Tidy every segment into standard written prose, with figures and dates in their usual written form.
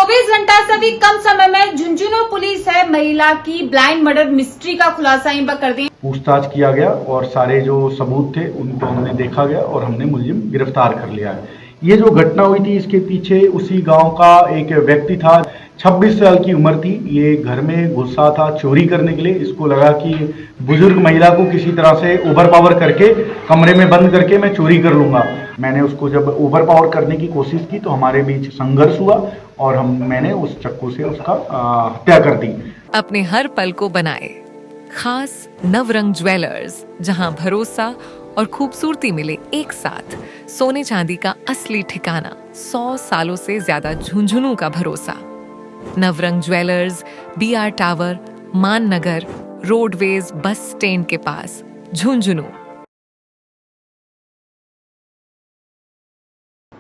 24 घंटा से भी कम समय में झुंझुनू पुलिस है महिला की ब्लाइंड मर्डर मिस्ट्री का खुलासा इन पर कर दिया। पूछताछ किया गया और सारे जो सबूत थे उनको हमने देखा गया और हमने मुलजिम गिरफ्तार कर लिया है। ये जो घटना हुई थी इसके पीछे उसी गांव का एक व्यक्ति था, 26 साल की उम्र थी। ये घर में घुसा था चोरी करने के लिए। इसको लगा कि बुजुर्ग महिला को किसी तरह से ओवर पावर करके कमरे में बंद करके मैं चोरी कर लूंगा। मैंने उसको जब ओवर पावर करने की कोशिश की तो हमारे बीच संघर्ष हुआ और मैंने उस चाकू से उसका हत्या कर दी। अपने हर पल को बनाए खास नवरंग ज्वेलर्स, जहां भरोसा और खूबसूरती मिले एक साथ। सोने चांदी का असली ठिकाना, 100 सालों से ज्यादा झुंझुनू का भरोसा। नवरंग ज्वेलर्स, BR टावर, मान नगर, रोडवेज बस स्टैंड के पास, झुंझुनू।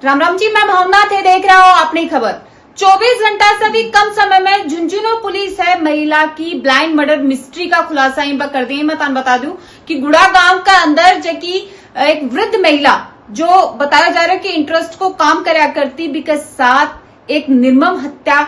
राम राम जी, मैं भावनाथ है, देख रहा हूँ अपनी खबर। 24 घंटा से भी कम समय में झुंझुनू पुलिस है महिला की ब्लाइंड मर्डर मिस्ट्री का खुलासा इन पर कर दिया। मैं तुम बता दूं कि गुड़ा गांव का अंदर जबकि एक वृद्ध महिला जो बताया जा रहा है कि इंटरेस्ट को काम करया करती बी के साथ एक निर्मम हत्या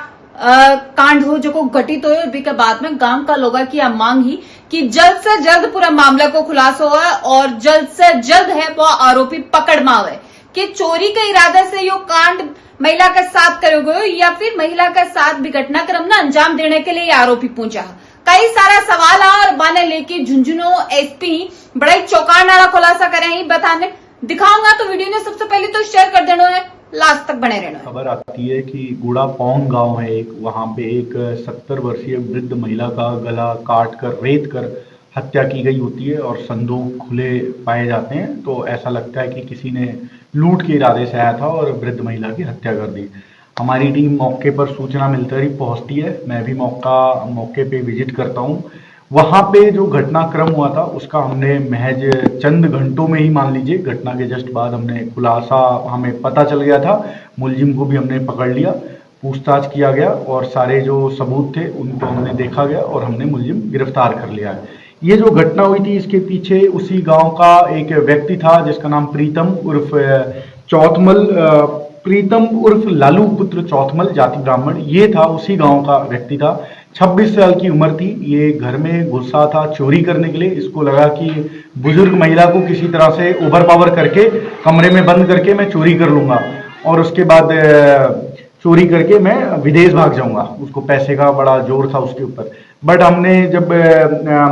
कांड हो जो को घटित हो। बी के बाद में गांव का लोगों की यह मांग ही कि जल्द से जल्द पूरा मामला को खुलासा हो और जल्द से जल्द है वो आरोपी पकड़ में आवे कि चोरी के इरादे से यो कांड महिला के साथ करे गए या फिर महिला के साथ भी घटनाक्रम ना अंजाम देने के लिए आरोपी पहुंचा। कई सारा सवाल और बाने लेके झुंझुनू SP बड़ा ही चौंकाने खुलासा करे ही बताने दिखाऊंगा। तो वीडियो ने सबसे पहले तो शेयर कर देना है, लास्ट तक बने रहना। खबर आती है कि गुड़ा पौंग गांव है एक, वहां पे एक 70 वर्षीय वृद्ध महिला का गला काट कर रेत कर हत्या की गई होती है और संदूक खुले पाए जाते हैं। तो ऐसा लगता है कि किसी ने लूट के इरादे से आया था और वृद्ध महिला की हत्या कर दी। हमारी टीम मौके पर सूचना मिलते ही पहुंचती है। मैं भी मौके पे विजिट करता हूं। वहां पे जो घटनाक्रम हुआ था उसका हमने महज चंद घंटों में ही, मान लीजिए घटना के जस्ट बाद, हमने खुलासा, हमें पता चल गया था। मुलजिम को भी हमने पकड़ लिया, पूछताछ किया गया और सारे जो सबूत थे उनको हमने देखा गया और हमने मुलजिम गिरफ्तार कर लिया है। ये जो घटना हुई थी इसके पीछे उसी गांव का एक व्यक्ति था जिसका नाम प्रीतम उर्फ चौथमल, प्रीतम उर्फ लालू पुत्र चौथमल, जाति ब्राह्मण, ये था, उसी गांव का व्यक्ति था। 26 साल की उम्र थी। ये घर में घुसा था चोरी करने के लिए। इसको लगा कि बुजुर्ग महिला को किसी तरह से ओवर पावर करके कमरे में बंद करके मैं चोरी कर लूंगा और उसके बाद चोरी करके मैं विदेश भाग जाऊंगा। उसको पैसे का बड़ा जोर था उसके ऊपर। बट हमने जब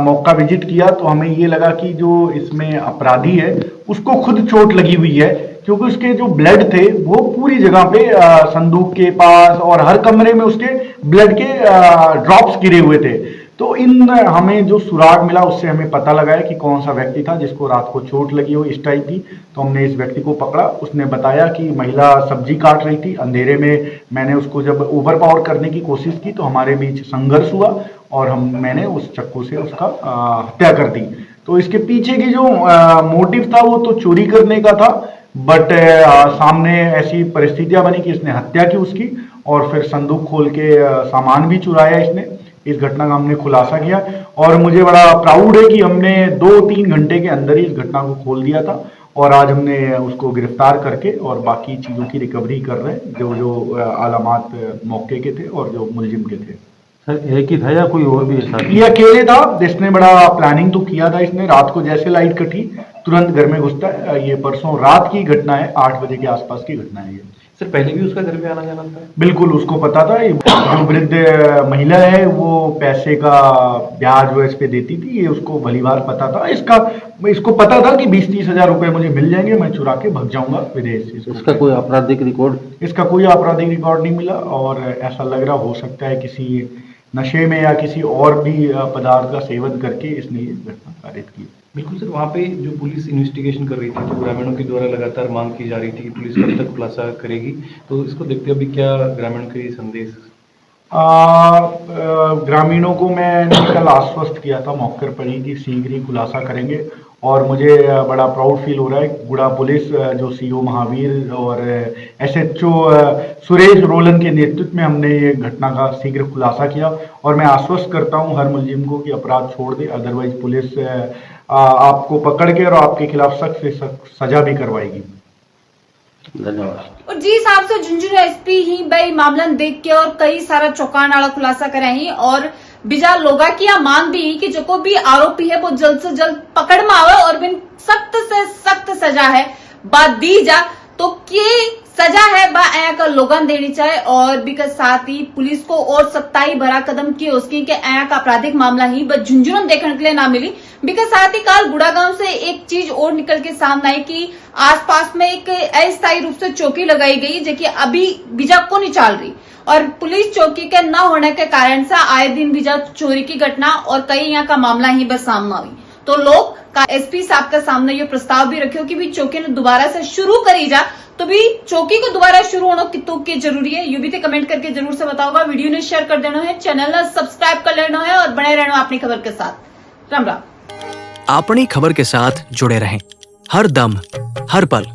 मौका विजिट किया तो हमें ये लगा कि जो इसमें अपराधी है उसको खुद चोट लगी हुई है, क्योंकि उसके जो ब्लड थे वो पूरी जगह पे संदूक के पास और हर कमरे में उसके ब्लड के ड्रॉप्स गिरे हुए थे। तो हमें जो सुराग मिला उससे हमें पता लगाया कि कौन सा व्यक्ति था जिसको रात को चोट लगी हो इस टाइप की। तो हमने इस व्यक्ति को पकड़ा। उसने बताया कि महिला सब्जी काट रही थी अंधेरे में। मैंने उसको जब ओवर पावर करने की कोशिश की तो हमारे बीच संघर्ष हुआ और मैंने उस चाकू से उसका हत्या कर दी। तो इसके पीछे की जो मोटिव था वो तो चोरी करने का था, बट सामने ऐसी परिस्थितियां बनी कि इसने हत्या की उसकी और फिर संदूक खोल के सामान भी चुराया इसने। इस घटना का हमने खुलासा किया और मुझे बड़ा प्राउड है कि हमने 2-3 घंटे के अंदर ही इस घटना को खोल दिया था और आज हमने उसको गिरफ्तार करके और बाकी चीज़ों की रिकवरी कर रहे हैं, जो आलामात मौके के थे और जो मुलजिम के थे। सर एक ही था या कोई और भी ऐसा? ये अकेले था। इसने बड़ा प्लानिंग तो किया था। इसने रात को जैसे लाइट कटी तुरंत घर में घुसता है। ये परसों रात की घटना है, 8 बजे के आसपास की घटना है ये। सर पहले भी उसका घर पे आना जाना था? बिल्कुल, उसको पता था। जो वृद्ध महिला है वो पैसे का ब्याज वो इस पे देती थी, ये उसको भलीभार पता था। इसको पता था कि 20-30 हजार रुपए मुझे मिल जाएंगे, मैं चुरा के भाग जाऊंगा विदेश। इसका कोई आपराधिक रिकॉर्ड? इसका कोई आपराधिक रिकॉर्ड नहीं मिला और ऐसा लग रहा हो सकता है किसी नशे में या किसी और भी पदार्थ का सेवन करके इसने ये घटना कारित की। बिल्कुल सर, वहाँ पे जो पुलिस इन्वेस्टिगेशन कर रही थी तो ग्रामीणों के द्वारा लगातार मांग की जा रही थी कि पुलिस कब तक खुलासा करेगी, तो इसको देखते हुए अभी क्या ग्रामीणों के संदेश? ग्रामीणों को मैंने कल आश्वस्त किया था मौके पर ही कि शीघ्र ही खुलासा करेंगे और मुझे बड़ा प्राउड फील हो रहा है। गुड़ा पुलिस जो CO महावीर और SHO सुरेश रोलन के नेतृत्व में हमने ये घटना का शीघ्र खुलासा किया और मैं आश्वस्त करता हूं हर मुलजिम को कि अपराध छोड़ दे, अदरवाइज पुलिस आपको पकड़ के और आपके खिलाफ सख्त से सख्त सजा भी करवाएगी। धन्यवाद। और जी हिसाब से झुंझुनू एसपी ही भाई मामला देख के और कई सारा चौंकाने वाला खुलासा करे ही और बीजा लोगा की यह मांग भी कि जो को भी आरोपी है वो जल्द से जल्द पकड़ में आवे और बिन सख्त से सख्त सजा है बात दी जा तो के सजा है बा ऐ का लोगन देनी चाहिए और भी के साथ ही पुलिस को और सख्ताई भरा कदम किए उसकी के ऐ का आपराधिक मामला ही बस झुंझुनू देखने के लिए ना मिली बिका साथ ही काल गुड़ागांव से एक चीज और निकल के सामने आई कि आसपास में एक अस्थायी रूप से चौकी लगाई गई जो कि अभी बीजा को नहीं चल रही और पुलिस चौकी के न होने के कारण से आए दिन बीजा चोरी की घटना और कई यहाँ का मामला ही बस सामने आई तो लोग एसपी साहब के सामने ये प्रस्ताव भी रखे कि भी चौकी ने दोबारा से शुरू करी जा तो भी चौकी को दोबारा शुरू होना कितों के जरूरी है ये भी तो कमेंट करके जरूर से बताओगा वीडियो ने शेयर कर देना है चैनल ने सब्सक्राइब कर लेना है और बने रहना अपनी खबर के साथ राम राम। अपनी खबर के साथ जुड़े रहें हर दम हर पल